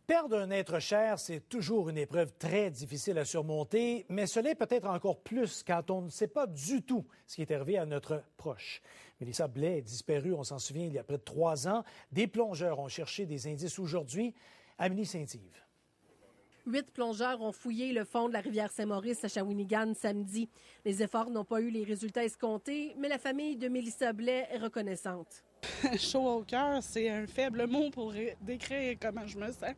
Perdre un être cher, c'est toujours une épreuve très difficile à surmonter, mais cela est peut-être encore plus quand on ne sait pas du tout ce qui est arrivé à notre proche. Mélissa Blais est disparue, on s'en souvient, il y a près de 3 ans. Des plongeurs ont cherché des indices aujourd'hui. Amélie Saint-Yves. 8 plongeurs ont fouillé le fond de la rivière Saint-Maurice à Shawinigan samedi. Les efforts n'ont pas eu les résultats escomptés, mais la famille de Mélissa Blais est reconnaissante. Chaud au cœur, c'est un faible mot pour décrire comment je me sens.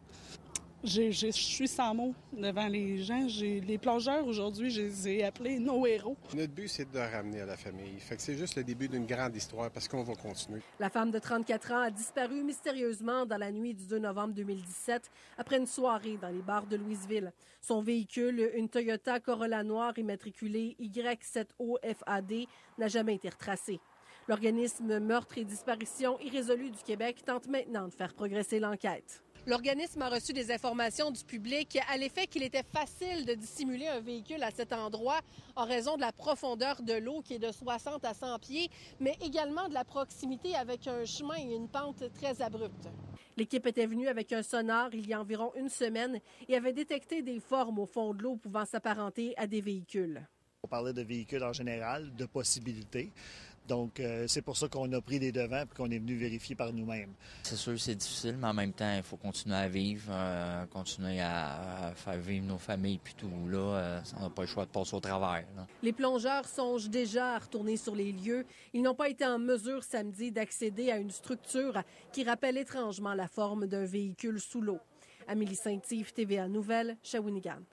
Je suis sans mots devant les gens. Les plongeurs, aujourd'hui, je les ai appelés nos héros. Notre but, c'est de ramener à la famille. Fait que c'est juste le début d'une grande histoire parce qu'on va continuer. La femme de 34 ans a disparu mystérieusement dans la nuit du 2 novembre 2017 après une soirée dans les bars de Louisville. Son véhicule, une Toyota Corolla noire immatriculée Y7OFAD, n'a jamais été retracé. L'organisme Meurtre et disparition irrésolue du Québec tente maintenant de faire progresser l'enquête. L'organisme a reçu des informations du public à l'effet qu'il était facile de dissimuler un véhicule à cet endroit en raison de la profondeur de l'eau qui est de 60 à 100 pieds, mais également de la proximité avec un chemin et une pente très abrupte. L'équipe était venue avec un sonar il y a environ une semaine et avait détecté des formes au fond de l'eau pouvant s'apparenter à des véhicules. On parlait de véhicules en général, de possibilités. Donc, c'est pour ça qu'on a pris les devants et qu'on est venu vérifier par nous-mêmes. C'est sûr que c'est difficile, mais en même temps, il faut continuer à vivre, continuer à faire vivre nos familles puis tout. Là, on n'a pas le choix de passer au travers. Là. Les plongeurs songent déjà à retourner sur les lieux. Ils n'ont pas été en mesure samedi d'accéder à une structure qui rappelle étrangement la forme d'un véhicule sous l'eau. Amélie Saint-Yves, TVA Nouvelles, Shawinigan.